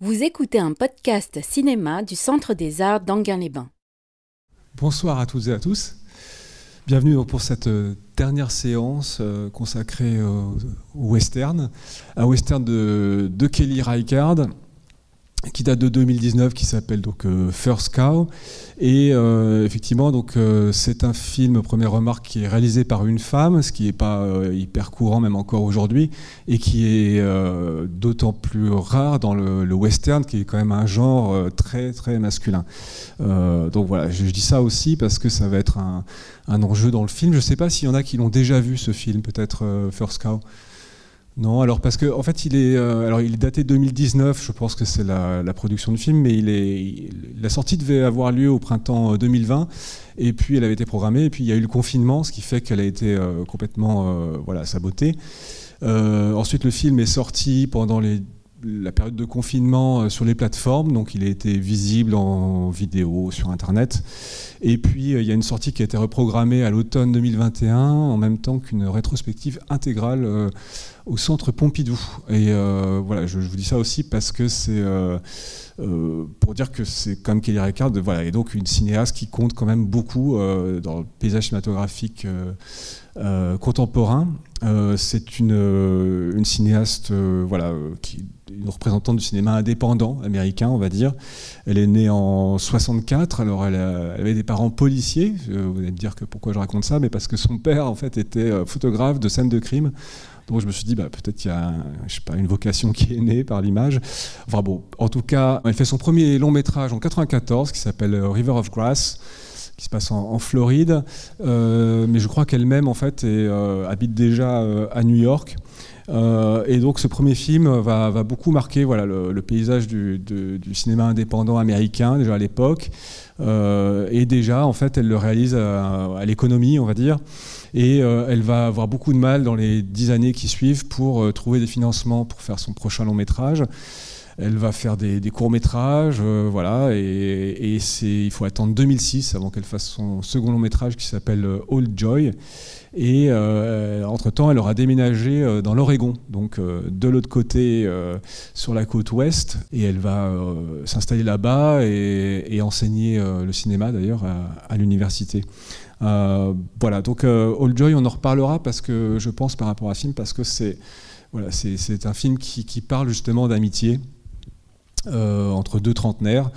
Vous écoutez un podcast cinéma du Centre des Arts d'Enghien-les-Bains. Bonsoir à toutes et à tous. Bienvenue pour cette dernière séance consacrée au western, un western de Kelly Reichardt qui date de 2019, qui s'appelle donc First Cow. Et effectivement, donc c'est un film, première remarque, qui est réalisé par une femme, ce qui n'est pas hyper courant même encore aujourd'hui, et qui est d'autant plus rare dans le western, qui est quand même un genre très très masculin. Donc voilà, je dis ça aussi parce que ça va être un enjeu dans le film. Je ne sais pas s'il y en a qui l'ont déjà vu, ce film, peut-être First Cow. Non, alors parce que en fait il est daté de 2019, je pense que c'est la production du film, mais la sortie devait avoir lieu au printemps 2020, et puis elle avait été programmée, et puis il y a eu le confinement, ce qui fait qu'elle a été complètement sabotée. Ensuite le film est sorti pendant la période de confinement sur les plateformes, donc il a été visible en vidéo sur internet, et puis il y a une sortie qui a été reprogrammée à l'automne 2021 en même temps qu'une rétrospective intégrale au centre Pompidou. Et voilà, je vous dis ça aussi parce que c'est pour dire que c'est comme Kelly Reichardt, voilà, et donc une cinéaste qui compte quand même beaucoup dans le paysage cinématographique contemporain. C'est une cinéaste une représentante du cinéma indépendant américain, on va dire. Elle est née en 64, alors elle avait des parents policiers. Vous allez me dire que pourquoi je raconte ça, mais parce que son père en fait était photographe de scènes de crime. Donc je me suis dit, peut-être qu'il y a une vocation qui est née par l'image. Enfin bon, en tout cas, elle fait son premier long métrage en 94 qui s'appelle River of Grass, qui se passe en Floride, mais je crois qu'elle-même en fait habite déjà à New York. Et donc ce premier film va beaucoup marquer le paysage du cinéma indépendant américain déjà à l'époque, et déjà en fait elle le réalise à l'économie, on va dire, et elle va avoir beaucoup de mal dans les 10 années qui suivent pour trouver des financements pour faire son prochain long métrage. Elle va faire des courts-métrages, et il faut attendre 2006 avant qu'elle fasse son second long-métrage qui s'appelle Old Joy. Et entre-temps, elle aura déménagé dans l'Oregon, donc de l'autre côté, sur la côte ouest, et elle va s'installer là-bas et enseigner le cinéma d'ailleurs à l'université. Donc Old Joy, on en reparlera parce que je pense par rapport à ce film, parce que c'est un film qui parle justement d'amitié entre deux trentenaires,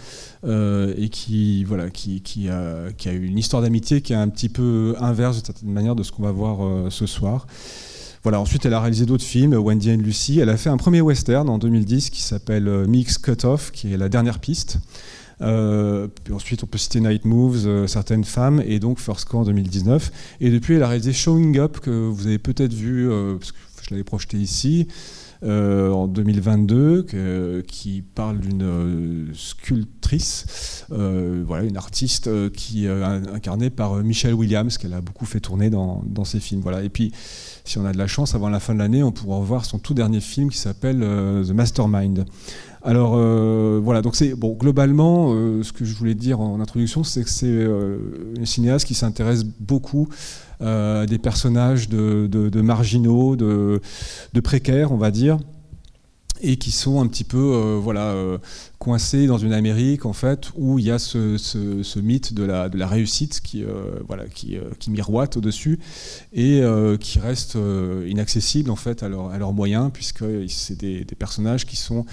et qui a une histoire d'amitié qui est un petit peu inverse d'une certaine manière de ce qu'on va voir ce soir. Voilà, ensuite elle a réalisé d'autres films, Wendy and Lucy. Elle a fait un premier western en 2010 qui s'appelle Mix Cut Off, qui est la dernière piste. Puis ensuite on peut citer Night Moves, Certaines femmes, et donc First Cow en 2019. Et depuis elle a réalisé Showing Up, que vous avez peut-être vu, parce que je l'avais projeté ici, en 2022, qui parle d'une sculptrice, une artiste qui est incarnée par Michelle Williams, qu'elle a beaucoup fait tourner dans ses films. Voilà. Et puis, si on a de la chance, avant la fin de l'année, on pourra voir son tout dernier film qui s'appelle The Mastermind. Alors donc c'est globalement ce que je voulais dire en introduction, c'est que c'est une cinéaste qui s'intéresse beaucoup à des personnages de marginaux, de précaires, on va dire, et qui sont un petit peu coincés dans une Amérique en fait où il y a ce mythe de la réussite qui miroite au-dessus et qui reste inaccessible en fait à leurs moyens, puisque c'est des personnages qui sont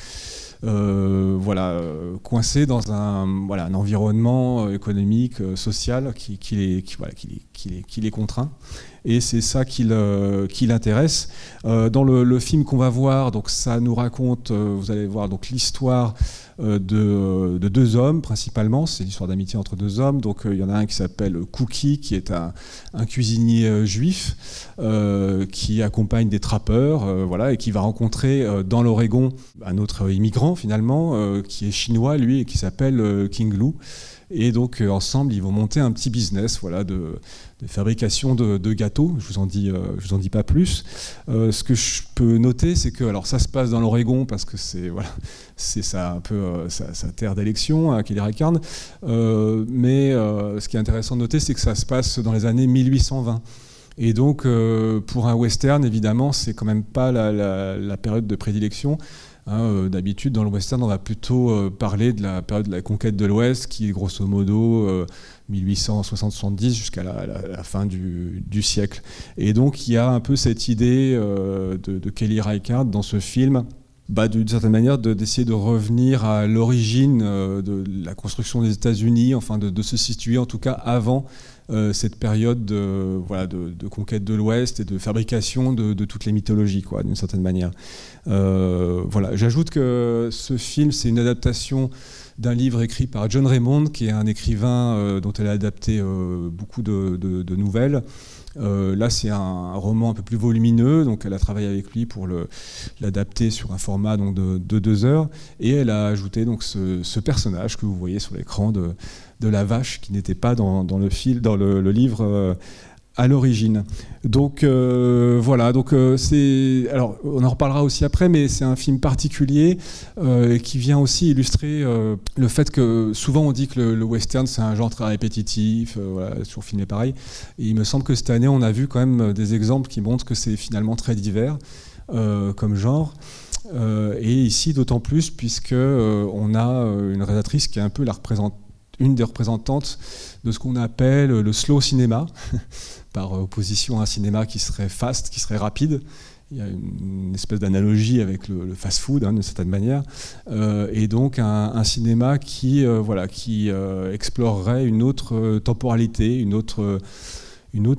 coincés dans un environnement économique, social qui les contraint. Et c'est ça qui l'intéresse. Dans le film qu'on va voir, donc ça nous raconte, vous allez voir, donc l'histoire de deux hommes principalement. C'est l'histoire d'amitié entre deux hommes. Donc il y en a un qui s'appelle Cookie, qui est un cuisinier juif qui accompagne des trappeurs, et qui va rencontrer dans l'Oregon un autre immigrant finalement qui est chinois lui et qui s'appelle King Lou. Et donc ensemble ils vont monter un petit business de fabrication de gâteaux. Je vous en dis pas plus. Ce que je peux noter, c'est que ça se passe dans l'Oregon parce que c'est ça un peu sa terre d'élection à Kelly Reichardt. Mais ce qui est intéressant de noter, c'est que ça se passe dans les années 1820. Et donc pour un western, évidemment, c'est quand même pas la période de prédilection. D'habitude, dans le western, on va plutôt parler de la période de la conquête de l'Ouest, qui est grosso modo 1860-70 jusqu'à la fin du siècle. Et donc, il y a un peu cette idée de Kelly Reichardt dans ce film, d'une certaine manière, d'essayer de revenir à l'origine de la construction des États-Unis, enfin de se situer en tout cas avant cette période de conquête de l'Ouest et de fabrication de toutes les mythologies, quoi, d'une certaine manière. Voilà. J'ajoute que ce film, c'est une adaptation d'un livre écrit par John Raymond, qui est un écrivain dont elle a adapté beaucoup de nouvelles. Là, c'est un roman un peu plus volumineux, donc elle a travaillé avec lui pour l'adapter sur un format donc, de 2 heures, et elle a ajouté donc, ce personnage que vous voyez sur l'écran de la vache, qui n'était pas dans le livre à l'origine. Donc voilà, donc alors on en reparlera aussi après, mais c'est un film particulier qui vient aussi illustrer le fait que souvent on dit que le western c'est un genre très répétitif, voilà, toujours filmé pareil. Et il me semble que cette année on a vu quand même des exemples qui montrent que c'est finalement très divers comme genre. Et ici d'autant plus puisque on a une réalisatrice qui est un peu une des représentantes de ce qu'on appelle le slow cinéma, par opposition à un cinéma qui serait fast, qui serait rapide. Il y a une espèce d'analogie avec le fast-food, d'une certaine manière, et donc un cinéma qui explorerait une autre temporalité, une autre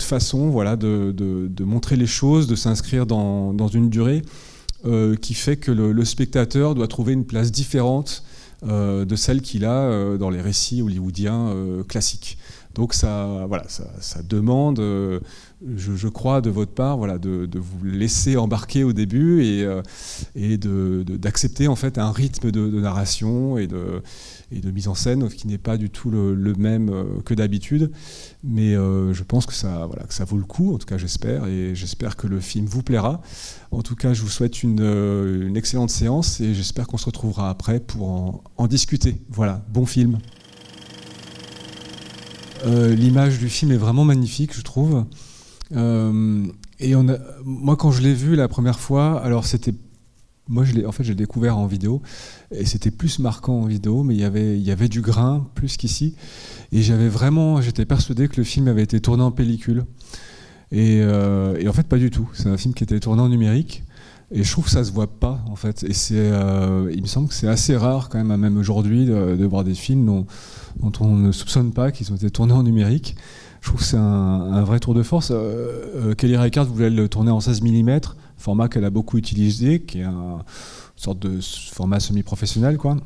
façon, voilà, de montrer les choses, de s'inscrire dans une durée qui fait que le spectateur doit trouver une place différente de celle qu'il a dans les récits hollywoodiens classiques. Donc ça demande, je crois, de votre part, voilà, de vous laisser embarquer au début et d'accepter en fait un rythme de narration et de mise en scène qui n'est pas du tout le même que d'habitude. Mais je pense que ça vaut le coup, en tout cas j'espère, et j'espère que le film vous plaira. En tout cas, je vous souhaite une excellente séance et j'espère qu'on se retrouvera après pour en discuter. Voilà, bon film. L'image du film est vraiment magnifique, je trouve. Et moi, quand je l'ai vu la première fois, alors moi, j'ai découvert en vidéo, et c'était plus marquant en vidéo, mais il y avait du grain plus qu'ici. Et j'étais persuadé que le film avait été tourné en pellicule. Et en fait, pas du tout. C'est un film qui était tourné en numérique. Et je trouve que ça se voit pas, en fait. Et il me semble que c'est assez rare, quand même aujourd'hui, de voir des films dont on ne soupçonne pas qu'ils ont été tournés en numérique. Je trouve que c'est un vrai tour de force. Kelly Reichardt voulait le tourner en 16 mm, format qu'elle a beaucoup utilisé, qui est une sorte de format semi-professionnel, quoi.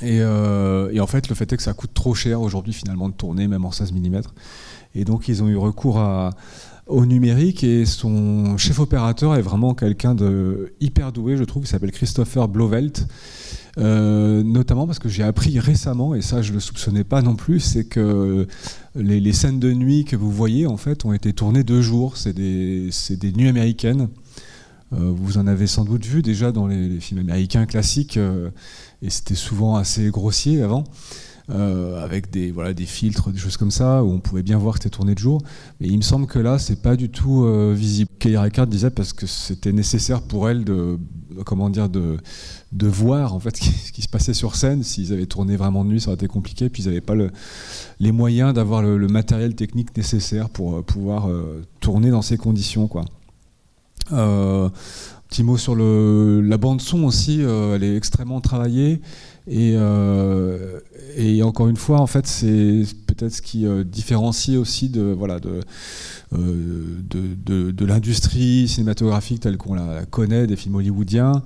Et en fait, le fait est que ça coûte trop cher aujourd'hui, finalement, de tourner, même en 16 mm. Et donc, ils ont eu recours au numérique, et son chef opérateur est vraiment quelqu'un de hyper doué, je trouve. Il s'appelle Christopher Blauvelt, notamment parce que j'ai appris récemment, et ça je le soupçonnais pas non plus, c'est que les scènes de nuit que vous voyez en fait ont été tournées 2 jours. C'est des nuits américaines. Vous en avez sans doute vu déjà dans les films américains classiques, et c'était souvent assez grossier avant. Avec des filtres, des choses comme ça, où on pouvait bien voir que c'était tourné de jour. Mais il me semble que là, c'est pas du tout visible. Kelly Reichardt disait parce que c'était nécessaire pour elle de voir en fait ce qui se passait sur scène. S'ils avaient tourné vraiment de nuit, ça aurait été compliqué. Puis ils n'avaient pas les moyens d'avoir le matériel technique nécessaire pour pouvoir tourner dans ces conditions, quoi. Petit mot sur la bande son aussi, elle est extrêmement travaillée. Et encore une fois, en fait, c'est peut-être ce qui différencie aussi de l'industrie cinématographique telle qu'on la connaît, des films hollywoodiens.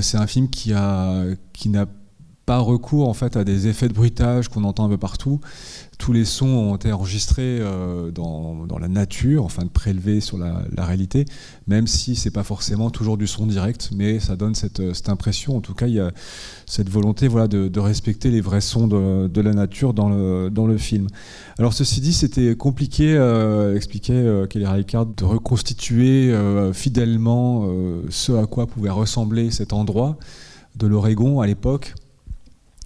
C'est un film qui n'a pas recours en fait à des effets de bruitage qu'on entend un peu partout. Tous les sons ont été enregistrés dans la nature, enfin prélevés sur la réalité, même si c'est pas forcément toujours du son direct, mais ça donne cette impression. En tout cas, il y a cette volonté, voilà, de respecter les vrais sons de la nature dans le film. Alors ceci dit, c'était compliqué, expliquait Kelly Reichardt, de reconstituer fidèlement ce à quoi pouvait ressembler cet endroit de l'Oregon à l'époque.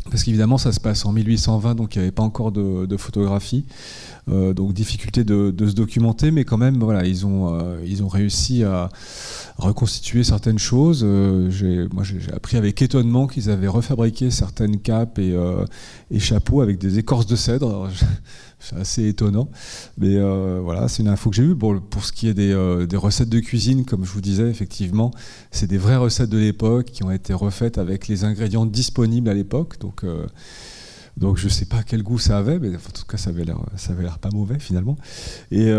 parce qu'évidemment ça se passe en 1820, donc il n'y avait pas encore de photographie, donc difficulté de se documenter, mais quand même voilà, ils ont réussi à reconstituer certaines choses. Moi j'ai appris avec étonnement qu'ils avaient refabriqué certaines capes et chapeaux avec des écorces de cèdre. Alors, c'est assez étonnant, mais voilà, c'est une info que j'ai eue. Bon, pour ce qui est des recettes de cuisine, comme je vous disais, effectivement, c'est des vraies recettes de l'époque qui ont été refaites avec les ingrédients disponibles à l'époque. Donc je ne sais pas quel goût ça avait, mais en tout cas ça avait l'air pas mauvais finalement. Et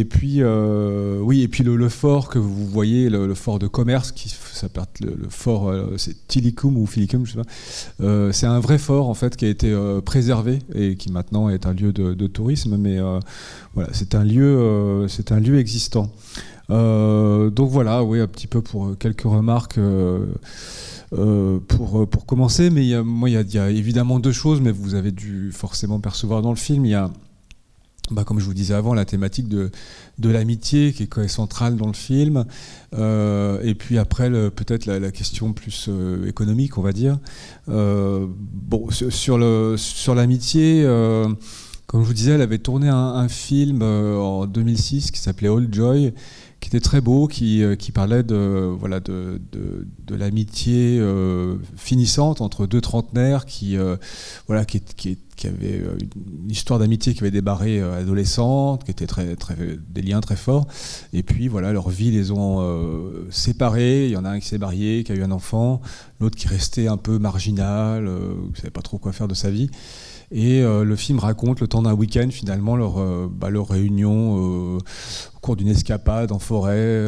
puis oui, et puis le fort que vous voyez, le fort de commerce, qui s'appelle le fort, c'est Tillicum ou Filicum, je sais pas. C'est un vrai fort en fait qui a été préservé et qui maintenant est un lieu de tourisme, mais voilà, c'est un lieu existant. Donc voilà, oui, un petit peu pour quelques remarques. Pour commencer, mais il y a évidemment deux choses, mais vous avez dû forcément percevoir dans le film. Il y a, comme je vous disais avant, la thématique de l'amitié qui est centrale dans le film, et puis après peut-être la question plus économique, on va dire. Sur l'amitié, comme je vous disais, elle avait tourné un film en 2006 qui s'appelait All Joy, qui était très beau, qui parlait de l'amitié finissante entre deux trentenaires qui avaient une histoire d'amitié qui avait démarré adolescente, qui était des liens très forts, et puis voilà, leur vie les ont séparés. Il y en a un qui s'est marié, qui a eu un enfant, l'autre qui restait un peu marginal, qui ne savait pas trop quoi faire de sa vie. Et le film raconte le temps d'un week-end, finalement, leur réunion au cours d'une escapade en forêt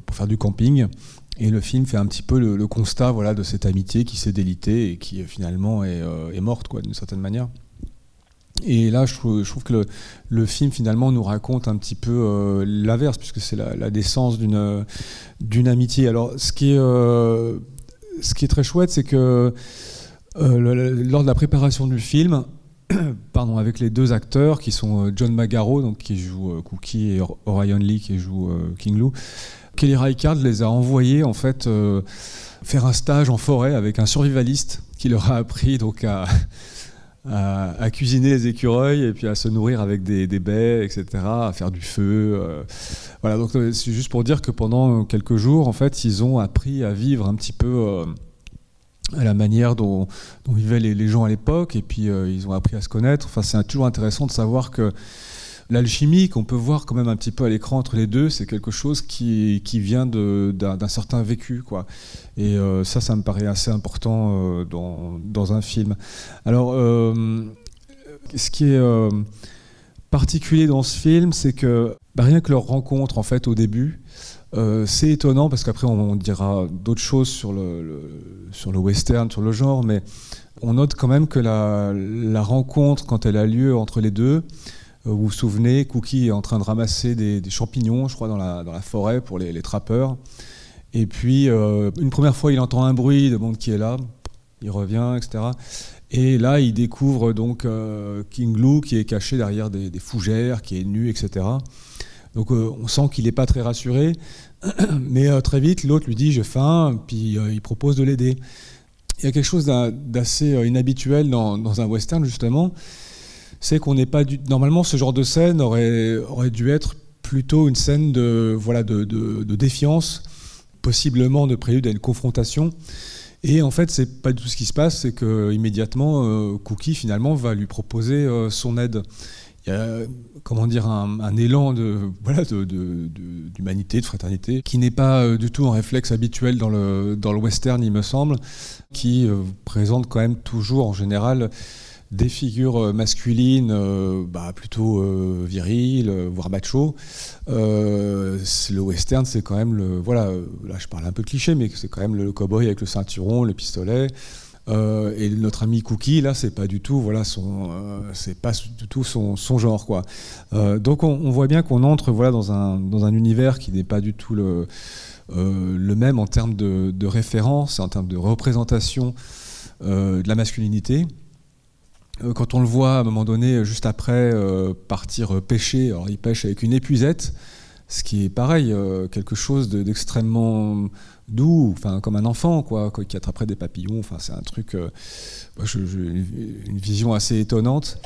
pour faire du camping. Et le film fait un petit peu le constat, voilà, de cette amitié qui s'est délitée et qui finalement est morte, quoi, d'une certaine manière. Et là, je trouve que le film finalement nous raconte un petit peu l'inverse, puisque c'est la naissance d'une amitié. Alors, ce qui est très chouette, c'est que lors de la préparation du film, avec les deux acteurs qui sont John Magaro, donc, qui joue Cookie, et Orion Lee qui joue King Lou, Kelly Reichardt les a envoyés en fait faire un stage en forêt avec un survivaliste qui leur a appris donc à cuisiner les écureuils et puis à se nourrir avec des baies, etc., à faire du feu. Voilà, donc c'est juste pour dire que pendant quelques jours, en fait, ils ont appris à vivre un petit peu à la manière dont vivaient les gens à l'époque, et puis ils ont appris à se connaître. Enfin, c'est toujours intéressant de savoir que l'alchimie qu'on peut voir quand même un petit peu à l'écran entre les deux, c'est quelque chose qui vient d'un certain vécu, quoi. Et ça me paraît assez important dans un film. Alors, ce qui est particulier dans ce film, c'est que rien que leur rencontre, en fait, au début, c'est étonnant, parce qu'après on dira d'autres choses sur le western, sur le genre, mais on note quand même que la rencontre, quand elle a lieu entre les deux, vous vous souvenez, Cookie est en train de ramasser des champignons, je crois, dans la forêt pour les trappeurs. Et puis, une première fois, il entend un bruit, il demande qui est là, il revient, etc. Et là, il découvre donc King Lou qui est caché derrière des fougères, qui est nu, etc. Donc on sent qu'il n'est pas très rassuré, mais très vite, l'autre lui dit « j'ai faim », puis il propose de l'aider. Il y a quelque chose d'assez inhabituel dans un western, justement, c'est qu'on n'est pas normalement, ce genre de scène aurait dû être plutôt une scène de défiance, possiblement de prélude à une confrontation. Et en fait, c'est pas du tout ce qui se passe, c'est qu'immédiatement, Cookie, finalement, va lui proposer son aide. Il y a, comment dire, un élan d'humanité, de fraternité, qui n'est pas du tout un réflexe habituel dans le western, il me semble, qui présente quand même toujours, en général, des figures masculines plutôt viriles, voire macho. Le western, c'est quand même là je parle un peu cliché, mais c'est quand même le cow-boy avec le ceinturon, le pistolet. Et notre ami Cookie, là, c'est pas du tout, c'est pas du tout son genre, quoi. Donc on voit bien qu'on entre dans un univers qui n'est pas du tout le même en termes de référence, en termes de représentation de la masculinité. Quand on le voit à un moment donné, juste après, partir pêcher, alors il pêche avec une épuisette. ce qui est pareil, quelque chose d'extrêmement doux, enfin comme un enfant quoi, qui attraperait des papillons. Enfin c'est un truc, une vision assez étonnante.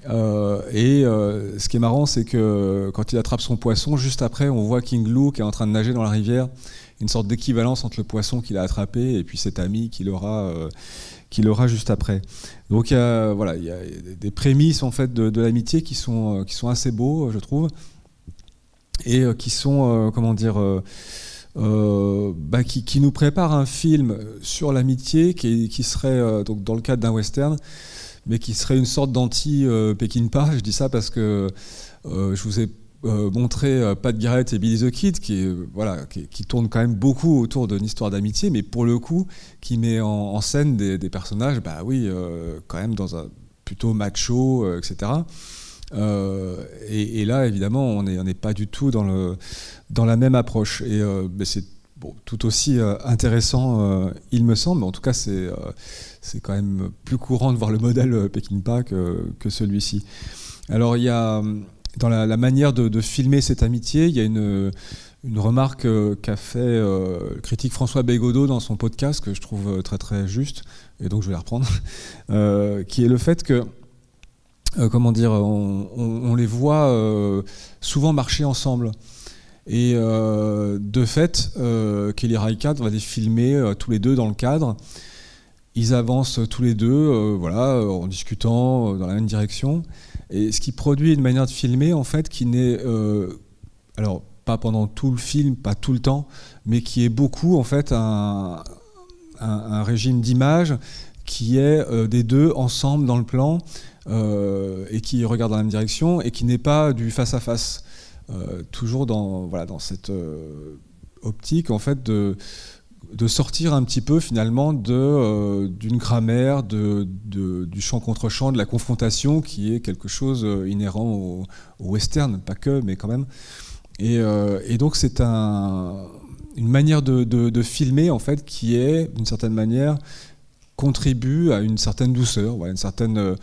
Ce qui est marrant, c'est que quand il attrape son poisson, juste après, on voit King Lou qui est en train de nager dans la rivière, une sorte d'équivalence entre le poisson qu'il a attrapé et puis cet ami qu'il aura juste après. Donc il y a des prémices en fait de l'amitié qui sont assez beaux, je trouve, et qui sont qui nous préparent un film sur l'amitié qui serait donc dans le cadre d'un western, mais qui serait une sorte d'anti-Peckinpah. Je dis ça parce que je vous ai montré Pat Garrett et Billy the Kid, qui tourne quand même beaucoup autour d'une histoire d'amitié, mais pour le coup, qui met en scène des personnages, quand même dans un plutôt macho, etc. Et là, évidemment, on n'est pas du tout dans la même approche. Et c'est tout aussi intéressant, il me semble. En tout cas, c'est quand même plus courant de voir le modèle Peckinpah que celui-ci. Alors, il y a, dans la manière de filmer cette amitié, il y a une remarque qu'a fait le critique François Bégodeau dans son podcast, que je trouve très très juste, et donc je vais la reprendre, qui est le fait que on les voit souvent marcher ensemble. Et de fait, Kelly Reichardt va les filmer tous les deux dans le cadre. Ils avancent tous les deux, en discutant dans la même direction. Et ce qui produit une manière de filmer, en fait, qui n'est, alors pas pendant tout le film, pas tout le temps, mais qui est beaucoup, en fait, un régime d'image qui est des deux ensemble dans le plan et qui regardent dans la même direction et qui n'est pas du face-à-face. Toujours dans cette optique, en fait, de sortir un petit peu finalement d'une grammaire, du champ contre champ, de la confrontation qui est quelque chose inhérent au western, pas que, mais quand même. Et donc c'est une manière de filmer en fait qui est d'une certaine manière contribue à une certaine douceur, une certaine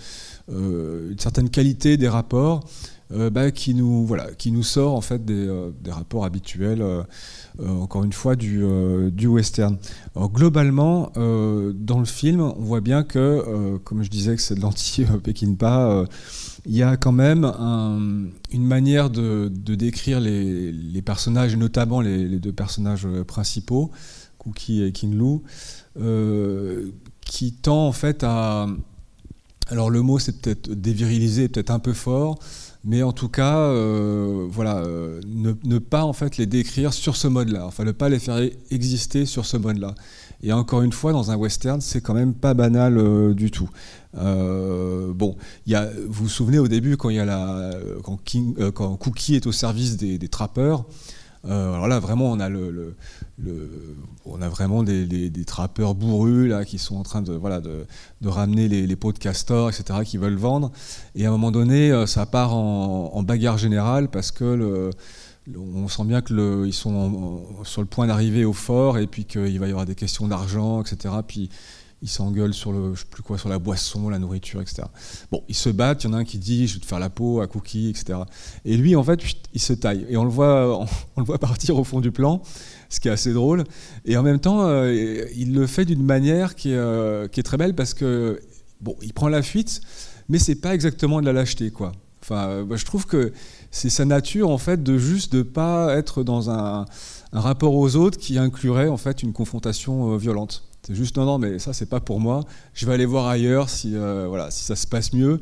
qualité des rapports. Qui nous sort en fait des rapports habituels, encore une fois, du western. Alors, globalement, dans le film, on voit bien que, comme je disais que c'est de l'anti-Peckinpah, il y a quand même une manière de décrire les personnages, et notamment les deux personnages principaux, Cookie et King Lou, qui tend en fait à... Alors le mot c'est peut-être déviriliser, peut-être un peu fort, mais en tout cas, ne pas en fait les décrire sur ce mode-là, enfin ne pas les faire exister sur ce mode-là. Et encore une fois, dans un western, c'est quand même pas banal du tout. Vous vous souvenez au début quand quand Cookie est au service des trappeurs. Alors là, vraiment, on a on a vraiment des trappeurs bourrus là qui sont en train de ramener les pots de castor, etc., qui veulent vendre. Et à un moment donné, ça part en bagarre générale parce que on sent bien qu'ils sont sur le point d'arriver au fort et puis qu'il va y avoir des questions d'argent, etc. Puis ils s'engueulent sur sur la boisson, la nourriture, etc. Bon, ils se battent, il y en a un qui dit « je vais te faire la peau à Cookie », etc. Et lui, en fait, il se taille. Et on le voit partir au fond du plan, ce qui est assez drôle. Et en même temps, il le fait d'une manière qui est très belle parce que, il prend la fuite, mais c'est pas exactement de la lâcheté, quoi. Enfin, je trouve que c'est sa nature, en fait, de pas être dans un rapport aux autres qui inclurait, en fait, une confrontation violente. C'est juste non, mais ça c'est pas pour moi. Je vais aller voir ailleurs si ça se passe mieux.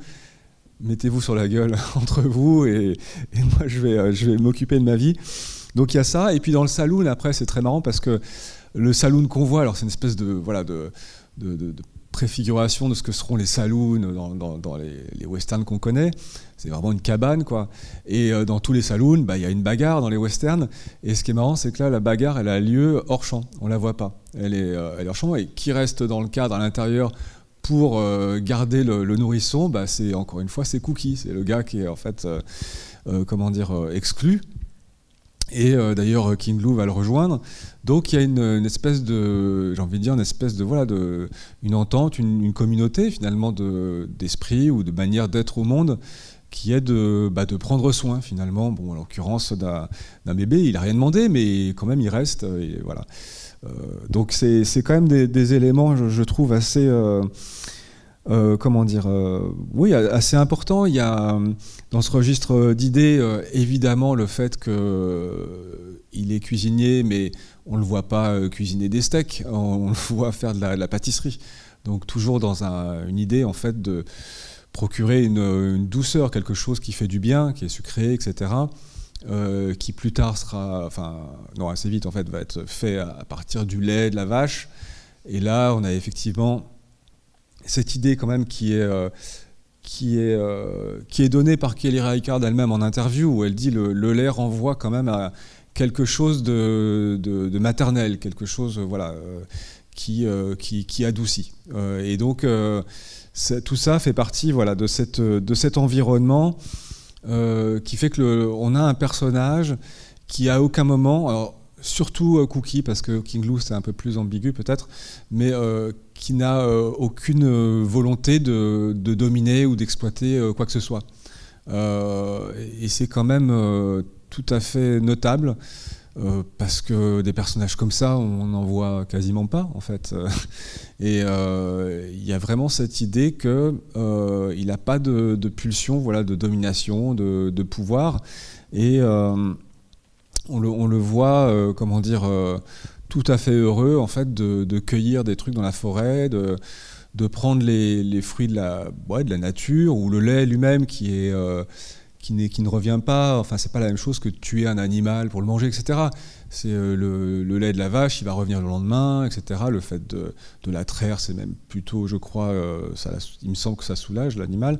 Mettez-vous sur la gueule entre vous et moi je vais m'occuper de ma vie. Donc il y a ça. Et puis dans le saloon après c'est très marrant parce que le saloon qu'on voit, alors c'est une espèce de préfiguration de ce que seront les saloons dans les westerns qu'on connaît. C'est vraiment une cabane, quoi. Et dans tous les saloons, il y a une bagarre dans les westerns. Et ce qui est marrant, c'est que là, la bagarre, elle a lieu hors champ. On la voit pas. Elle est hors champ. Et qui reste dans le cadre à l'intérieur pour garder le nourrisson, c'est encore une fois, c'est Cookie. C'est le gars qui est en fait, exclu. Et d'ailleurs, King Lou va le rejoindre. Donc il y a une espèce de, j'ai envie de dire, une entente, une communauté finalement d'esprit ou de manière d'être au monde qui est de prendre soin finalement. Bon, en l'occurrence d'un bébé, il n'a rien demandé, mais quand même il reste. Et voilà. Donc c'est quand même des éléments, je trouve, assez, comment dire, oui, assez importants. Il y a dans ce registre d'idées, évidemment, le fait qu'il est cuisinier, mais on ne le voit pas cuisiner des steaks, on le voit faire de la pâtisserie. Donc toujours dans une idée en fait de procurer une douceur, quelque chose qui fait du bien, qui est sucré, etc. Qui plus tard sera, enfin non assez vite en fait, va être fait à partir du lait de la vache. Et là, on a effectivement cette idée quand même qui est donnée par Kelly Reichardt elle-même en interview, où elle dit le lait renvoie quand même à quelque chose de maternel, quelque chose voilà qui adoucit. Et donc tout ça fait partie voilà de cet environnement. Qui fait qu'on a un personnage qui à aucun moment, alors surtout Cookie, parce que King Lou c'est un peu plus ambigu peut-être, mais qui n'a aucune volonté de dominer ou d'exploiter quoi que ce soit. Et c'est quand même tout à fait notable, parce que des personnages comme ça, on n'en voit quasiment pas en fait. Et il y a vraiment cette idée qu'il n'a pas de pulsion, voilà, de domination, de pouvoir. Et on le voit, comment dire, tout à fait heureux en fait de cueillir des trucs dans la forêt, de prendre les fruits de la nature, ou le lait lui-même qui ne revient pas, enfin c'est pas la même chose que de tuer un animal pour le manger, etc. C'est le lait de la vache, il va revenir le lendemain, etc. Le fait de la traire, c'est même plutôt, je crois, il me semble que ça soulage l'animal.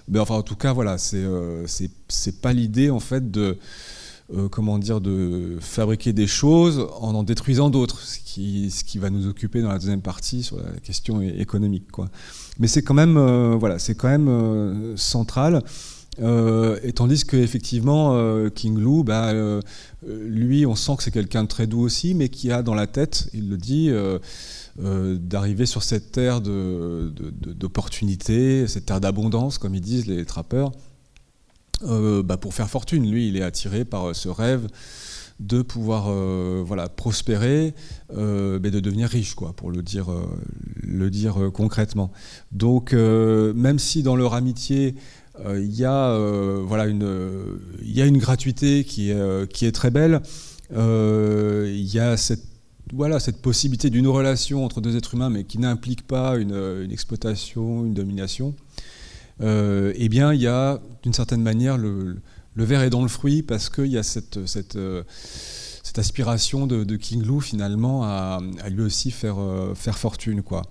Mais enfin, en tout cas, voilà, c'est pas l'idée en fait comment dire, de fabriquer des choses en détruisant d'autres, ce qui va nous occuper dans la deuxième partie sur la question économique, quoi. Mais c'est quand même, voilà, c'est quand même central. Et tandis qu'effectivement, King Lou, lui, on sent que c'est quelqu'un de très doux aussi, mais qui a dans la tête, il le dit, d'arriver sur cette terre d'opportunité, cette terre d'abondance, comme ils disent les trappeurs, pour faire fortune. Lui, il est attiré par ce rêve de pouvoir voilà, prospérer, mais de devenir riche, quoi, pour le dire concrètement. Donc, même si dans leur amitié, il y a voilà une gratuité qui est très belle. Il y a cette possibilité d'une relation entre deux êtres humains, mais qui n'implique pas une exploitation, une domination. Eh bien, il y a d'une certaine manière le verre est dans le fruit, parce qu'il y a cette aspiration de King Lou finalement à lui aussi faire fortune, quoi.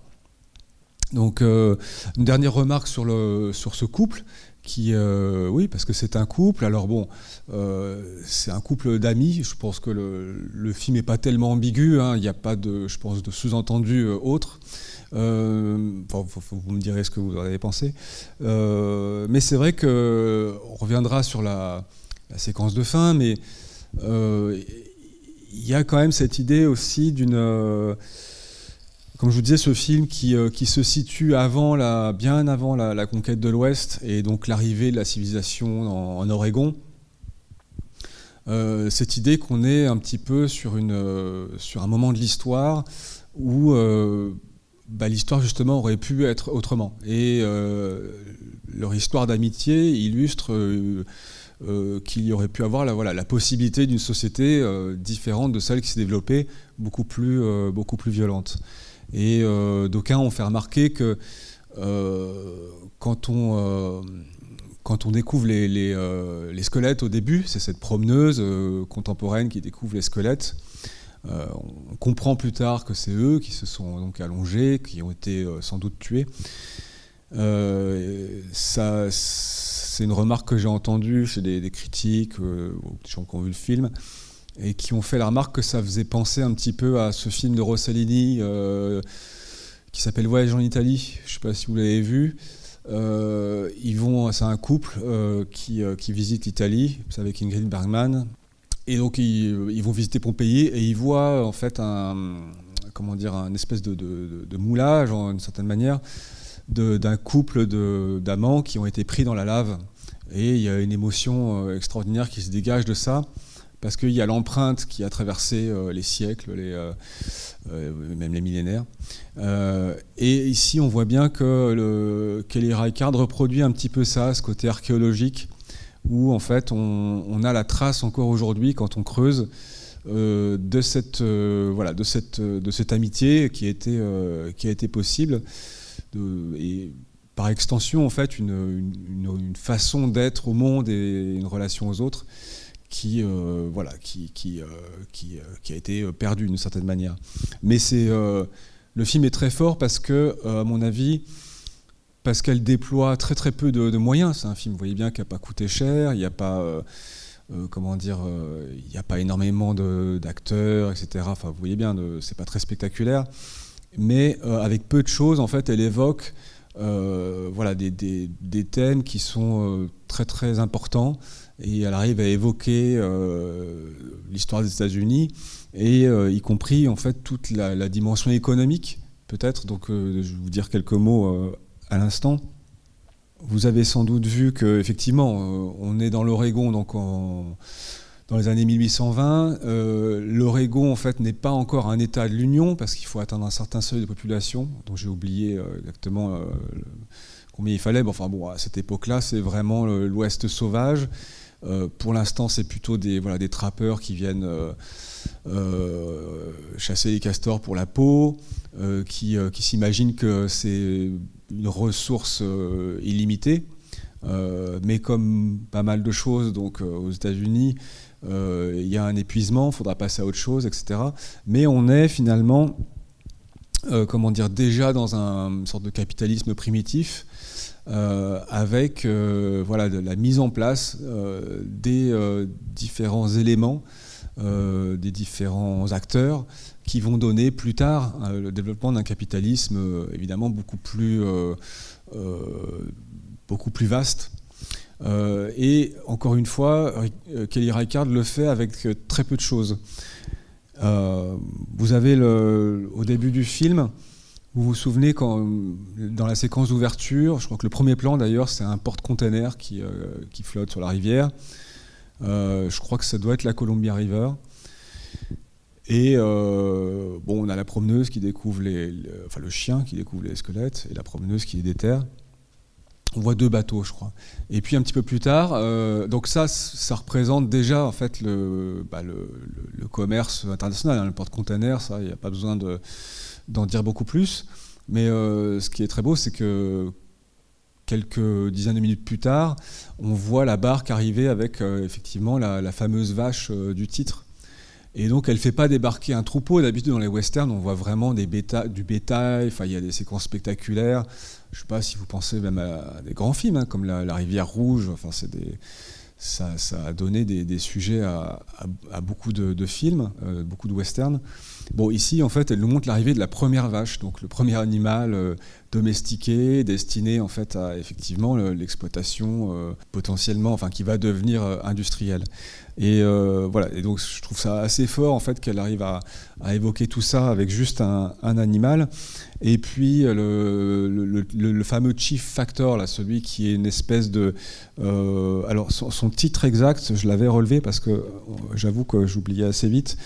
Donc, une dernière remarque sur ce couple. Oui, parce que c'est un couple. Alors bon, c'est un couple d'amis. Je pense que le film n'est pas tellement ambigu, hein. Il n'y a pas de sous-entendu autre. Vous me direz ce que vous en avez pensé. Mais c'est vrai qu'on reviendra sur la séquence de fin, mais il y a quand même cette idée aussi comme je vous disais, ce film qui se situe bien avant la conquête de l'Ouest, et donc l'arrivée de la civilisation en Oregon. Cette idée qu'on est un petit peu sur un moment de l'histoire où l'histoire justement aurait pu être autrement. Et leur histoire d'amitié illustre qu'il y aurait pu avoir la possibilité d'une société différente de celle qui s'est développée, beaucoup plus violente. Et d'aucuns ont fait remarquer que quand on découvre les squelettes au début, c'est cette promeneuse contemporaine qui découvre les squelettes, on comprend plus tard que c'est eux qui se sont donc allongés, qui ont été sans doute tués. C'est une remarque que j'ai entendue chez des critiques, des gens qui ont vu le film, et qui ont fait la remarque que ça faisait penser un petit peu à ce film de Rossellini qui s'appelle Voyage en Italie. Je ne sais pas si vous l'avez vu. C'est un couple qui visite l'Italie, c'est avec Ingrid Bergman, et donc ils vont visiter Pompéi, et ils voient en fait un espèce de moulage, d'une certaine manière, d'un couple d'amants qui ont été pris dans la lave Et il y a une émotion extraordinaire qui se dégage de ça, parce qu'il y a l'empreinte qui a traversé les siècles, même les millénaires. Et ici, on voit bien que Kelly Reichardt reproduit un petit peu ça, ce côté archéologique, où en fait on a la trace encore aujourd'hui, quand on creuse, de cette amitié qui a été possible, et par extension en fait une façon d'être au monde et une relation aux autres qui a été perdue d'une certaine manière. Mais le film est très fort parce que, à mon avis, parce qu'elle déploie très très peu de moyens. C'est un film, vous voyez bien, qui n'a pas coûté cher, il n'y a pas il n'y a pas énormément d'acteurs, etc. Enfin, vous voyez bien, c'est pas très spectaculaire, mais avec peu de choses, en fait, elle évoque des thèmes qui sont très très importants, et elle arrive à évoquer l'histoire des États-Unis, et y compris en fait toute la dimension économique, peut-être. Donc, je vais vous dire quelques mots à l'instant. Vous avez sans doute vu qu'effectivement, on est dans l'Oregon, donc dans les années 1820. L'Oregon, en fait, n'est pas encore un État de l'Union, parce qu'il faut atteindre un certain seuil de population, dont j'ai oublié exactement combien il fallait. Enfin bon, à cette époque-là, c'est vraiment l'Ouest sauvage. Pour l'instant, c'est plutôt des trappeurs qui viennent chasser les castors pour la peau, qui s'imaginent que c'est une ressource illimitée, mais comme pas mal de choses, donc aux États-Unis, il y a un épuisement, il faudra passer à autre chose, etc. Mais on est finalement, déjà dans une sorte de capitalisme primitif, avec de la mise en place des différents éléments, des différents acteurs qui vont donner plus tard le développement d'un capitalisme évidemment beaucoup plus vaste. Et encore une fois, Kelly Reichardt le fait avec très peu de choses. Vous avez au début du film, vous vous souvenez, dans la séquence d'ouverture, je crois que le premier plan d'ailleurs, c'est un porte-container qui flotte sur la rivière. Je crois que ça doit être la Columbia River. Et on a la promeneuse qui découvre le chien qui découvre les squelettes, et la promeneuse qui les déterre. On voit 2 bateaux, je crois. Et puis un petit peu plus tard, donc ça représente déjà en fait le commerce international, hein, le porte-container. Ça, il n'y a pas besoin d'en dire beaucoup plus. Mais ce qui est très beau, c'est que quelques dizaines de minutes plus tard, on voit la barque arriver avec effectivement la fameuse vache du titre. Et donc, elle ne fait pas débarquer un troupeau. D'habitude, dans les westerns, on voit vraiment du bétail. Enfin, il y a des séquences spectaculaires. Je ne sais pas si vous pensez même à des grands films, hein, comme la Rivière Rouge. Enfin, ça a donné des sujets à beaucoup de films, beaucoup de westerns. Bon, ici, en fait, elle nous montre l'arrivée de la première vache, donc le premier animal domestiqué, destiné en fait à effectivement l'exploitation potentiellement, enfin, qui va devenir industrielle. Et et donc je trouve ça assez fort en fait qu'elle arrive à évoquer tout ça avec juste un animal. Et puis le fameux chief factor, là, celui qui est une espèce de alors son titre exact, je l'avais relevé parce que j'avoue que j'oubliais assez vite.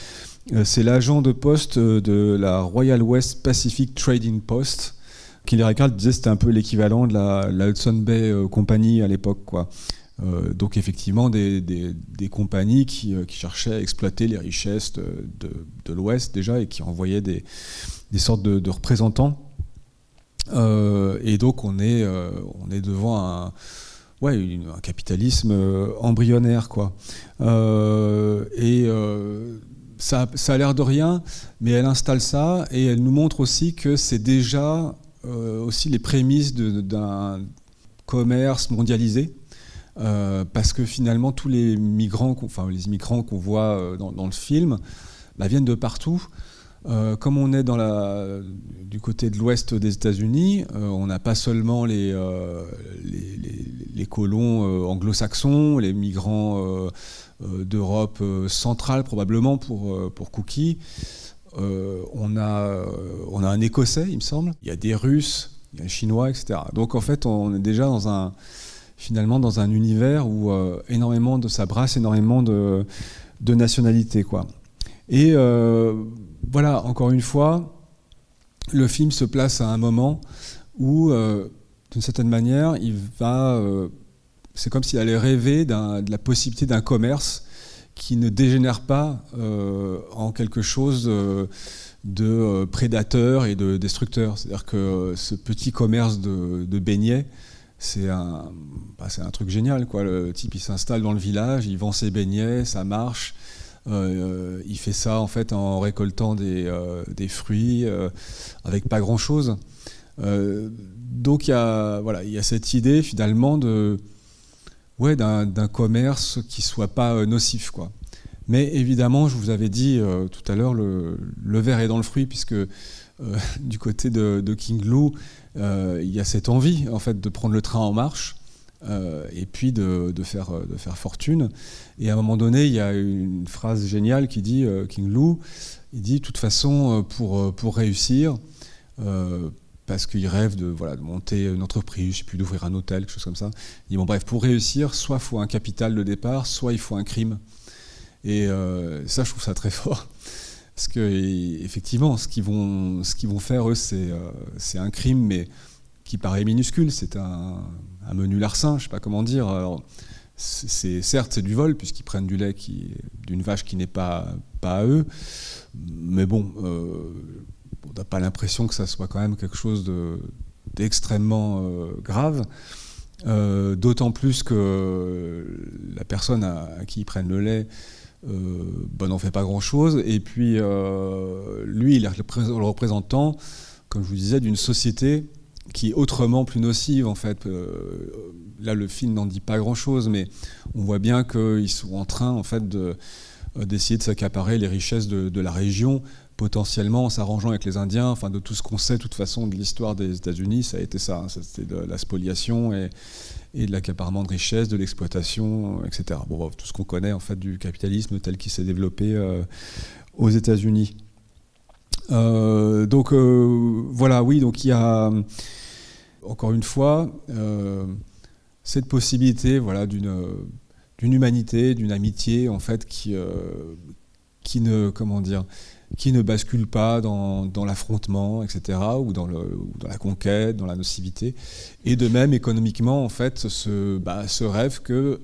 C'est l'agent de poste de la Royal West Pacific Trading Post. Kelly Reichardt disait que c'était un peu l'équivalent de la Hudson Bay Company à l'époque, quoi. Donc effectivement des compagnies qui cherchaient à exploiter les richesses de l'Ouest déjà, et qui envoyaient des sortes de représentants. Et donc on est devant un capitalisme embryonnaire, quoi. Ça a l'air de rien, mais elle installe ça, et elle nous montre aussi que c'est déjà aussi les prémices d'un commerce mondialisé. Parce que finalement tous les immigrants qu'on voit dans le film viennent de partout. Comme on est du côté de l'ouest des États-Unis, on n'a pas seulement les colons anglo-saxons, les migrants d'Europe centrale probablement pour Cookie. On a un Écossais, il me semble. Il y a des Russes, il y a des Chinois, etc. Donc en fait, on est déjà dans finalement dans un univers où ça brasse énormément de nationalités, quoi. Et voilà, encore une fois, le film se place à un moment où, d'une certaine manière, c'est comme s'il allait rêver de la possibilité d'un commerce qui ne dégénère pas en quelque chose de prédateur et de destructeur. C'est-à-dire que ce petit commerce de beignets, c'est un truc génial, quoi. Le type, il s'installe dans le village, il vend ses beignets, ça marche. Il fait ça en fait en récoltant des fruits avec pas grand-chose. Donc il y a cette idée finalement d'un commerce qui soit pas nocif, quoi. Mais évidemment, je vous avais dit tout à l'heure, le ver est dans le fruit, puisque du côté de King Lou, il y a cette envie en fait de prendre le train en marche et puis de faire fortune. Et à un moment donné, il y a une phrase géniale qui dit King Lou, il dit de toute façon pour réussir. Parce qu'il rêve de monter une entreprise, je ne sais plus, d'ouvrir un hôtel, quelque chose comme ça. Il dit, bon bref, pour réussir, soit il faut un capital de départ, soit il faut un crime. Et ça, je trouve ça très fort. Parce que, effectivement, ce qu'ils vont faire, eux, c'est un crime, mais qui paraît minuscule. C'est un menu larcin, je ne sais pas comment dire. Alors, certes, c'est du vol, puisqu'ils prennent du lait d'une vache qui n'est pas à eux. Mais bon... on n'a pas l'impression que ça soit quand même quelque chose d'extrêmement grave, d'autant plus que la personne à qui ils prennent le lait n'en fait pas grand-chose, et puis lui, il est le représentant, comme je vous disais, d'une société qui est autrement plus nocive, en fait. Là, le film n'en dit pas grand-chose, mais on voit bien qu'ils sont en train, en fait, d'essayer de s'accaparer les richesses de la région, potentiellement en s'arrangeant avec les Indiens. Enfin, de tout ce qu'on sait, de toute façon, de l'histoire des États-Unis, ça a été ça. C'était de la spoliation et de l'accaparement de richesses, de l'exploitation, etc. Bon, tout ce qu'on connaît, en fait, du capitalisme tel qu'il s'est développé aux États-Unis. Donc, voilà, oui, donc il y a, encore une fois, cette possibilité, voilà, d'une humanité, d'une amitié, en fait, qui ne bascule pas dans l'affrontement, etc., ou dans la conquête, dans la nocivité. Et de même, économiquement, en fait, ce rêve que,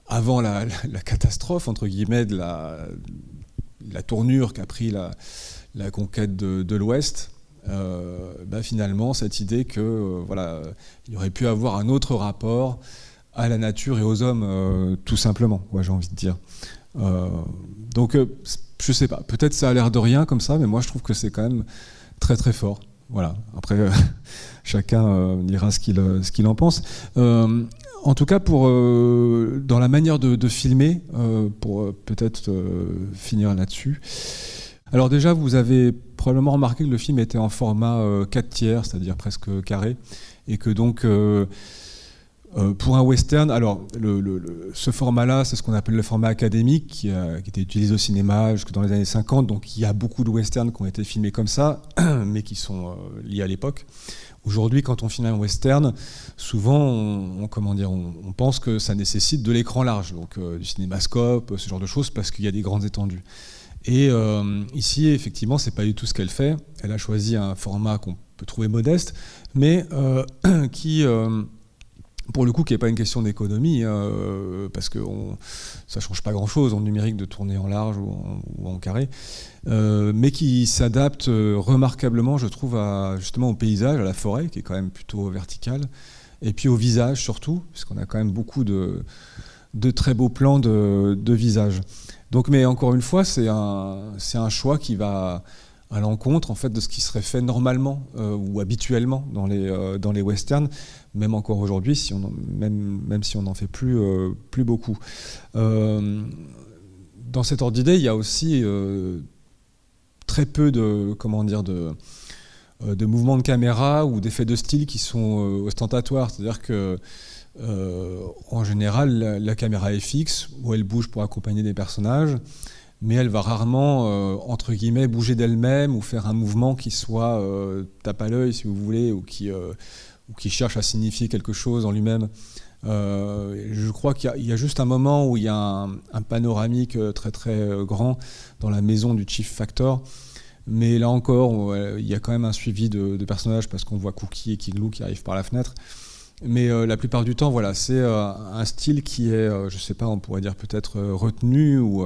avant la catastrophe, entre guillemets, de la tournure qu'a pris la conquête de l'Ouest, finalement, cette idée que il y aurait pu avoir un autre rapport à la nature et aux hommes, tout simplement, j'ai envie de dire. Donc, je sais pas, peut-être ça a l'air de rien comme ça, mais moi je trouve que c'est quand même très très fort. Voilà. Après, chacun dira ce qu'il en pense. En tout cas, dans la manière de filmer, pour peut-être finir là-dessus. Alors déjà, vous avez probablement remarqué que le film était en format 4/3, c'est-à-dire presque carré, et que donc... pour un western, alors ce format-là, c'est ce qu'on appelle le format académique, qui était utilisé au cinéma jusque dans les années 50. Donc il y a beaucoup de westerns qui ont été filmés comme ça, mais qui sont liés à l'époque. Aujourd'hui, quand on filme un western, souvent on pense que ça nécessite de l'écran large, donc du cinémascope, ce genre de choses, parce qu'il y a des grandes étendues. Et ici, effectivement, c'est pas du tout ce qu'elle fait. Elle a choisi un format qu'on peut trouver modeste, mais qui... pour le coup, qui n'est pas une question d'économie, parce que ça ne change pas grand-chose en numérique de tourner en large ou en carré, mais qui s'adapte remarquablement, je trouve, justement au paysage, à la forêt, qui est quand même plutôt verticale, et puis au visage surtout, puisqu'on a quand même beaucoup de très beaux plans de visage. Donc, mais encore une fois, c'est un choix qui va à l'encontre en fait, de ce qui serait fait normalement ou habituellement dans les westerns, même encore aujourd'hui, même si on n'en fait plus beaucoup. Dans cet ordre d'idée, il y a aussi très peu de mouvements de caméra ou d'effets de style qui sont ostentatoires. C'est-à-dire que en général, la caméra est fixe, ou elle bouge pour accompagner des personnages, mais elle va rarement, entre guillemets, bouger d'elle-même ou faire un mouvement qui soit tape à l'œil, si vous voulez, ou qui ou qui cherche à signifier quelque chose en lui-même. Je crois qu'il y a juste un moment où il y a un panoramique très très grand dans la maison du Chief Factor, mais là encore il y a quand même un suivi de personnages parce qu'on voit Cookie et King Lou qui arrivent par la fenêtre, mais la plupart du temps voilà, c'est un style qui est, je sais pas, on pourrait dire peut-être retenu ou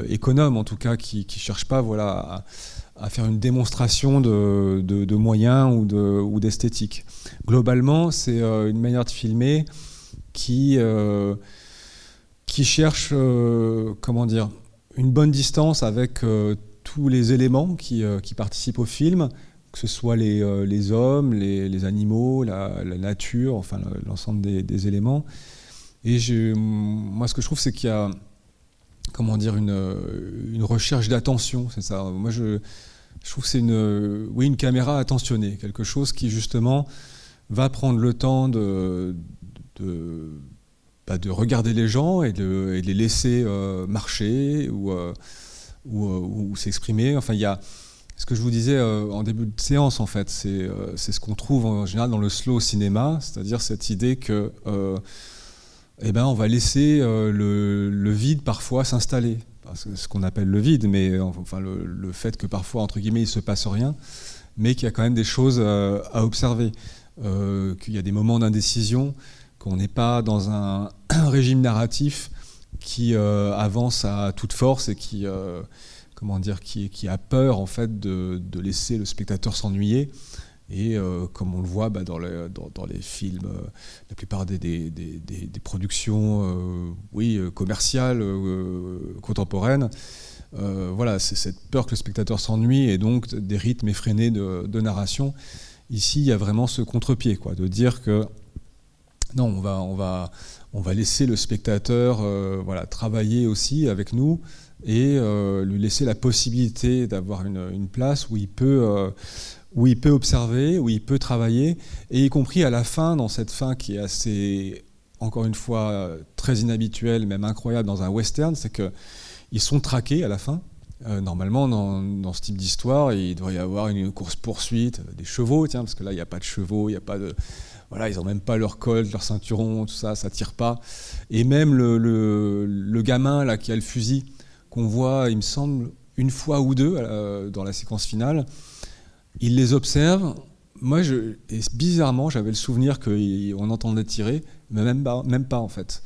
économe en tout cas, qui cherche pas voilà, à faire une démonstration de moyens ou d'esthétique. Globalement, c'est une manière de filmer qui cherche comment dire, une bonne distance avec tous les éléments qui participent au film, que ce soit les hommes, les animaux, la nature, enfin l'ensemble des éléments. Et moi, ce que je trouve, c'est qu'il y a, comment dire, une recherche d'attention, c'est ça. Moi, je trouve que c'est une caméra attentionnée, quelque chose qui justement va prendre le temps de regarder les gens et de les laisser marcher ou s'exprimer. Enfin, il y a ce que je vous disais en début de séance, en fait, c'est ce qu'on trouve en général dans le slow cinéma, c'est-à-dire cette idée que on va laisser le vide parfois s'installer. Ce qu'on appelle le vide, mais enfin le fait que parfois, entre guillemets, il ne se passe rien, mais qu'il y a quand même des choses à observer, qu'il y a des moments d'indécision, qu'on n'est pas dans un régime narratif qui avance à toute force et qui a peur en fait de laisser le spectateur s'ennuyer. Et comme on le voit dans les films, la plupart des productions commerciales, contemporaines, voilà, c'est cette peur que le spectateur s'ennuie et donc des rythmes effrénés de narration. Ici, il y a vraiment ce contre-pied, quoi, de dire que non, on va laisser le spectateur voilà, travailler aussi avec nous et lui laisser la possibilité d'avoir une place où il peut observer, où il peut travailler, et y compris à la fin, dans cette fin qui est assez, encore une fois, très inhabituelle, même incroyable dans un western, c'est qu'ils sont traqués à la fin. Normalement, dans ce type d'histoire, il devrait y avoir une course-poursuite, des chevaux, tiens, parce que là, il n'y a pas de chevaux, il n'y a pas de... Voilà, ils n'ont même pas leur colt, leur ceinturon, tout ça, ça ne tire pas. Et même le gamin là, qui a le fusil, qu'on voit, il me semble, une fois ou deux dans la séquence finale, il les observe. Moi, et bizarrement, j'avais le souvenir qu'on entendait tirer, mais même pas en fait.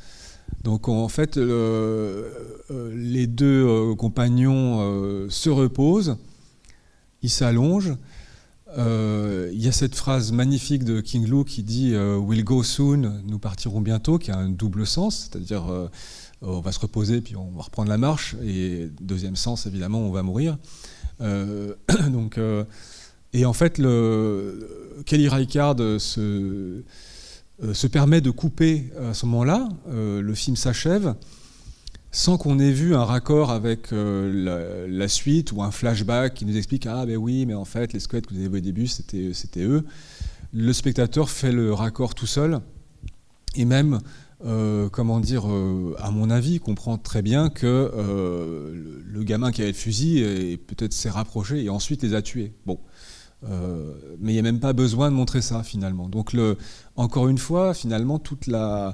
Donc en fait, les deux compagnons se reposent, ils s'allongent. Il y a cette phrase magnifique de King Lou qui dit We'll go soon, nous partirons bientôt, qui a un double sens, c'est-à-dire on va se reposer puis on va reprendre la marche, et deuxième sens évidemment on va mourir. Et en fait Kelly Reichardt se permet de couper à ce moment-là, le film s'achève sans qu'on ait vu un raccord avec la suite ou un flashback qui nous explique ah ben oui mais en fait les squelettes que vous avez vus au début c'était eux. Le spectateur fait le raccord tout seul et même à mon avis comprend très bien que le gamin qui avait le fusil peut-être s'est rapproché et ensuite les a tués. Bon. Mais il n'y a même pas besoin de montrer ça finalement. Donc encore une fois, finalement, toute la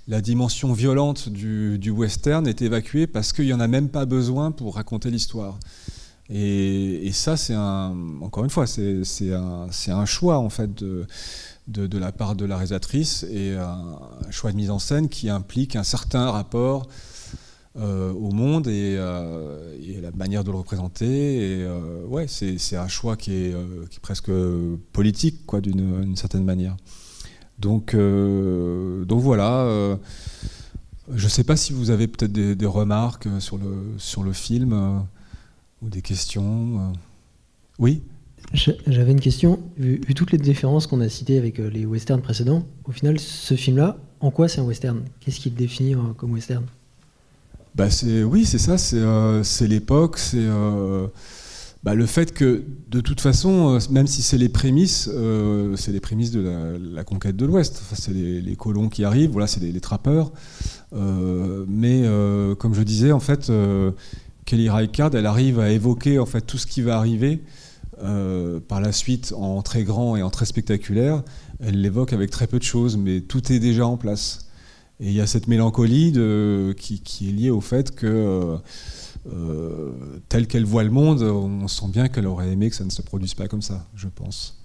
dimension violente du western est évacuée parce qu'il n'y en a même pas besoin pour raconter l'histoire. Et ça, encore une fois, c'est un choix en fait de la part de la réalisatrice et un choix de mise en scène qui implique un certain rapport au monde et la manière de le représenter. Et ouais, c'est un choix qui est presque politique, quoi, d'une certaine manière. Donc voilà. Je ne sais pas si vous avez peut-être des remarques sur le film ou des questions. Oui. J'avais une question. Vu toutes les différences qu'on a citées avec les westerns précédents, au final, ce film-là, en quoi c'est un western? Qu'est-ce qui le définit comme western? Oui, c'est ça, c'est l'époque, c'est le fait que, de toute façon, même si c'est les prémices de la conquête de l'Ouest, enfin, c'est les colons qui arrivent, voilà, c'est les trappeurs, mais comme je disais, en fait, Kelly Reichardt, elle arrive à évoquer en fait, tout ce qui va arriver par la suite en très grand et en très spectaculaire, elle l'évoque avec très peu de choses, mais tout est déjà en place. Et il y a cette mélancolie qui est liée au fait que, telle qu'elle voit le monde, on sent bien qu'elle aurait aimé que ça ne se produise pas comme ça, je pense.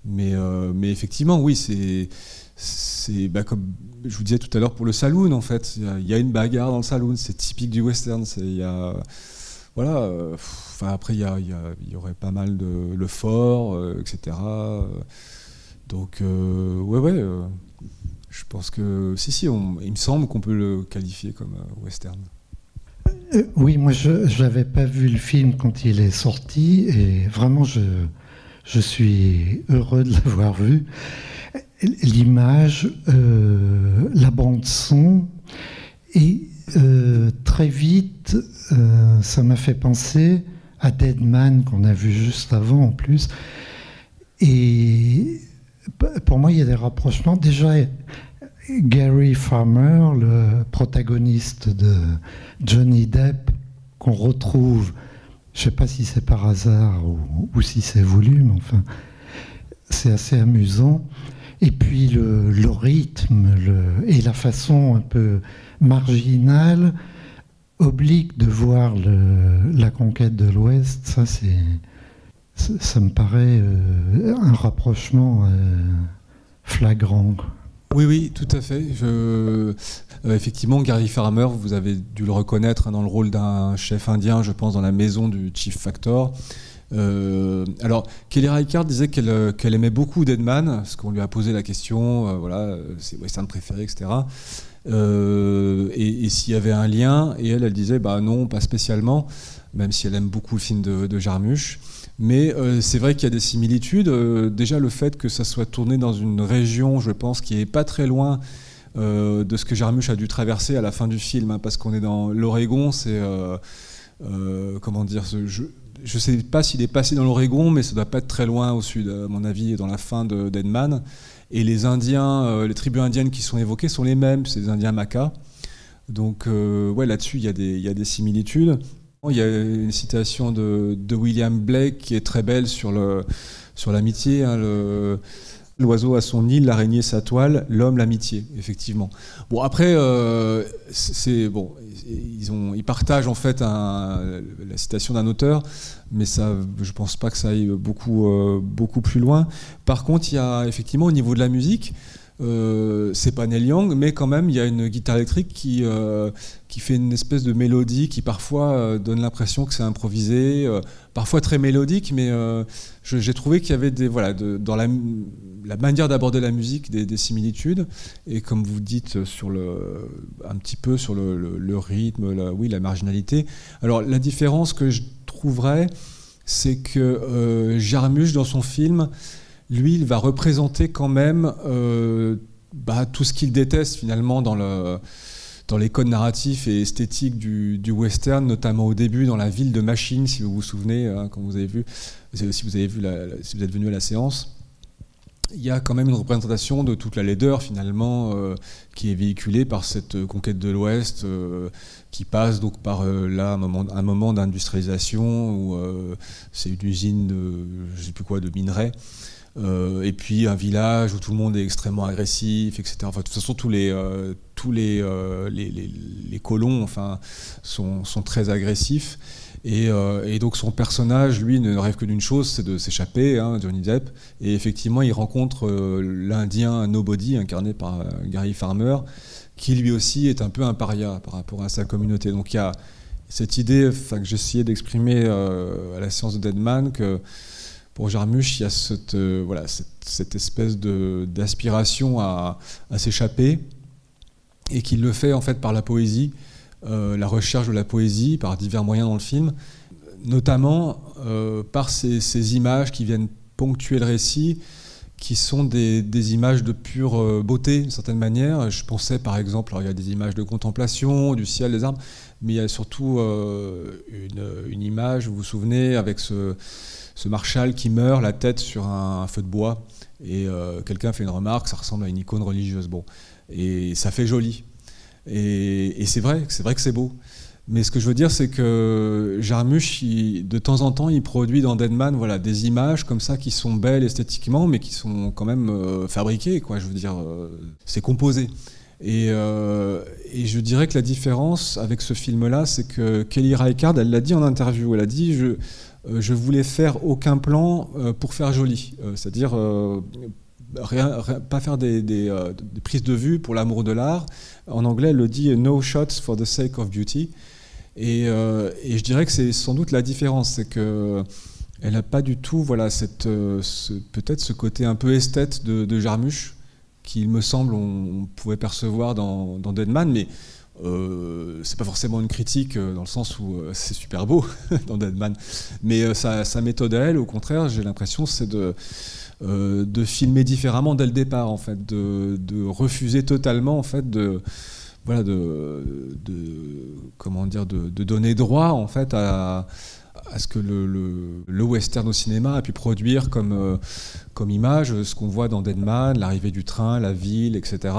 Mais effectivement, oui, c'est comme je vous disais tout à l'heure pour le saloon, en fait. Il y a une bagarre dans le saloon, c'est typique du western. Voilà. Après, il y aurait pas mal de le fort, etc. Donc, ouais. Je pense que si, il me semble qu'on peut le qualifier comme western. Oui, moi je n'avais pas vu le film quand il est sorti et vraiment je suis heureux de l'avoir vu. L'image, la bande son et très vite ça m'a fait penser à Dead Man qu'on a vu juste avant en plus. Et pour moi il y a des rapprochements. Déjà Gary Farmer, le protagoniste de Johnny Depp, qu'on retrouve, je ne sais pas si c'est par hasard ou si c'est voulu, mais enfin, c'est assez amusant. Et puis le rythme et la façon un peu marginale, oblique de voir la conquête de l'Ouest, ça me paraît un rapprochement flagrant. Oui, tout à fait. Effectivement, Gary Farmer, vous avez dû le reconnaître dans le rôle d'un chef indien, je pense, dans la maison du Chief Factor. Alors, Kelly Reichardt disait qu'elle aimait beaucoup Dead Man, parce qu'on lui a posé la question, voilà, ses westerns préférés, etc. Et s'il y avait un lien, et elle disait, bah non, pas spécialement, même si elle aime beaucoup le film de Jarmusch. Mais c'est vrai qu'il y a des similitudes. Déjà, le fait que ça soit tourné dans une région, je pense, qui n'est pas très loin de ce que Jarmusch a dû traverser à la fin du film, hein, parce qu'on est dans l'Oregon, c'est... comment dire, je ne sais pas s'il est passé dans l'Oregon, mais ça ne doit pas être très loin au sud, à mon avis, dans la fin de Dead Man. Et les Indiens, les tribus indiennes qui sont évoquées sont les mêmes, c'est des Indiens Makah. Donc, ouais, là-dessus, il y a des similitudes. Il y a une citation de William Blake qui est très belle sur l'amitié. Hein, l'oiseau a son nid, l'araignée sa toile, l'homme l'amitié, effectivement. Bon, après, ils partagent en fait la citation d'un auteur, mais ça, je pense pas que ça aille beaucoup plus loin. Par contre, il y a effectivement au niveau de la musique, c'est pas Neil Young, mais quand même il y a une guitare électrique qui fait une espèce de mélodie qui parfois donne l'impression que c'est improvisé, parfois très mélodique, mais j'ai trouvé qu'il y avait dans la manière d'aborder la musique des similitudes, et comme vous dites un petit peu sur le rythme, la marginalité. Alors la différence que je trouverais, c'est que Jarmusch dans son film, lui, il va représenter quand même tout ce qu'il déteste finalement dans les codes narratifs et esthétiques du western, notamment au début dans la ville de Machine, si vous vous souvenez, hein, quand vous avez vu, si vous êtes venu à la séance. Il y a quand même une représentation de toute la laideur finalement qui est véhiculée par cette conquête de l'Ouest qui passe donc par là un moment d'industrialisation où c'est une usine de je sais plus quoi, de minerais. Et puis un village où tout le monde est extrêmement agressif, etc. Enfin, de toute façon, tous les colons, enfin, sont très agressifs. Et donc son personnage, lui, ne rêve que d'une chose, c'est de s'échapper, hein, Johnny Depp. Et effectivement, il rencontre l'Indien Nobody, incarné par Gary Farmer, qui lui aussi est un peu un paria par rapport à sa communauté. Donc il y a cette idée que j'essayais d'exprimer à la séance de Dead Man, que pour Jarmusch, il y a cette espèce d'aspiration à s'échapper, et qu'il le fait en fait par la poésie, la recherche de la poésie par divers moyens dans le film, notamment par ces images qui viennent ponctuer le récit, qui sont des images de pure beauté d'une certaine manière. Je pensais par exemple, alors il y a des images de contemplation, du ciel, des arbres, mais il y a surtout une image, vous vous souvenez, avec ce marshal qui meurt la tête sur un feu de bois, et quelqu'un fait une remarque, ça ressemble à une icône religieuse. Bon, et ça fait joli. Et c'est vrai que c'est beau. Mais ce que je veux dire, c'est que Jarmusch, de temps en temps, il produit dans Deadman, voilà, des images comme ça qui sont belles esthétiquement, mais qui sont quand même fabriquées, quoi. Je veux dire, c'est composé. Et je dirais que la différence avec ce film-là, c'est que Kelly Reichardt, elle l'a dit en interview, elle a dit je voulais faire aucun plan pour faire joli, c'est-à-dire pas faire des prises de vue pour l'amour de l'art. En anglais, elle le dit no shots for the sake of beauty. Et je dirais que c'est sans doute la différence, c'est que elle n'a pas du tout, voilà, peut-être ce côté un peu esthète de Jarmusch, qu'il me semble on pouvait percevoir dans Deadman, mais c'est pas forcément une critique dans le sens où c'est super beau dans Deadman, mais sa méthode à elle, au contraire, j'ai l'impression, c'est de filmer différemment dès le départ, en fait, de refuser totalement, en fait, voilà, comment dire, de donner droit, en fait, à ce que le western au cinéma a pu produire comme image, ce qu'on voit dans Deadman, l'arrivée du train, la ville, etc.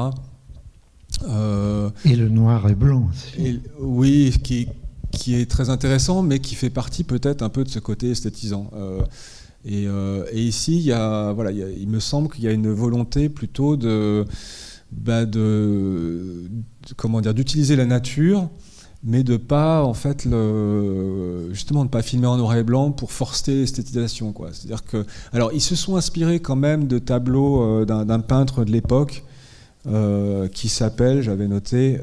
Et le noir et blanc aussi. Oui, qui est très intéressant, mais qui fait partie peut-être un peu de ce côté esthétisant. Et ici, il me semble qu'il y a une volonté plutôt comment dire, d'utiliser la nature, mais de pas, en fait, justement, de pas filmer en noir et blanc pour forcer l'esthétisation, quoi. C'est-à-dire que, alors, ils se sont inspirés quand même de tableaux d'un peintre de l'époque qui s'appelle, j'avais noté,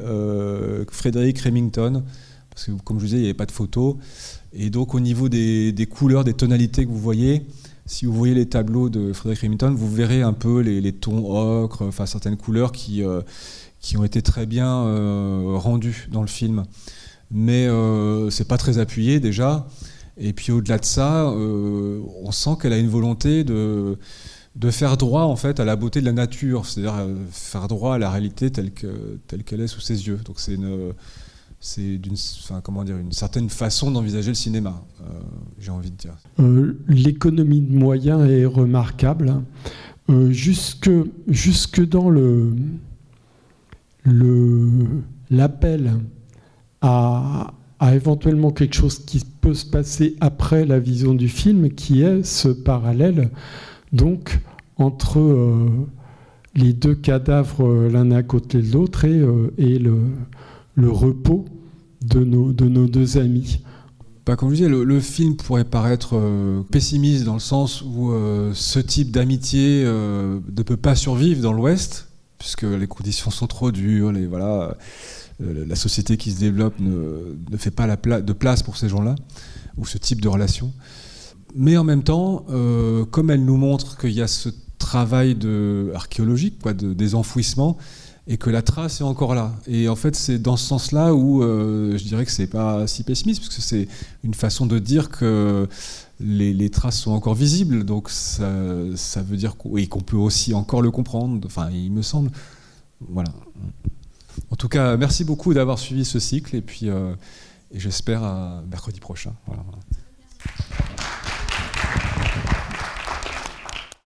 Frederick Remington, parce que, comme je vous disais, il n'y avait pas de photos. Et donc, au niveau des couleurs, des tonalités que vous voyez, si vous voyez les tableaux de Frederick Remington, vous verrez un peu les tons ocre, enfin certaines couleurs qui ont été très bien rendues dans le film. Mais c'est pas très appuyé déjà. Et puis au-delà de ça, on sent qu'elle a une volonté de faire droit, en fait, à la beauté de la nature, c'est-à-dire faire droit à la réalité telle qu'elle est sous ses yeux. Donc c'est une certaine façon d'envisager le cinéma, j'ai envie de dire. L'économie de moyens est remarquable. Jusque dans l'appel à éventuellement quelque chose qui peut se passer après la vision du film, qui est ce parallèle donc entre les deux cadavres l'un à côté de l'autre et le repos de nos deux amis. Comme je disais, le film pourrait paraître pessimiste dans le sens où ce type d'amitié ne peut pas survivre dans l'Ouest, puisque les conditions sont trop dures, la société qui se développe ne fait pas de place pour ces gens-là, ou ce type de relation. Mais en même temps, comme elle nous montre qu'il y a ce travail archéologique, des enfouissements, et que la trace est encore là. Et en fait, c'est dans ce sens-là où je dirais que c'est pas si pessimiste, parce que c'est une façon de dire que les traces sont encore visibles, donc ça veut dire qu'on peut aussi encore le comprendre, enfin, il me semble. Voilà. En tout cas, merci beaucoup d'avoir suivi ce cycle, et puis et j'espère à mercredi prochain. Voilà.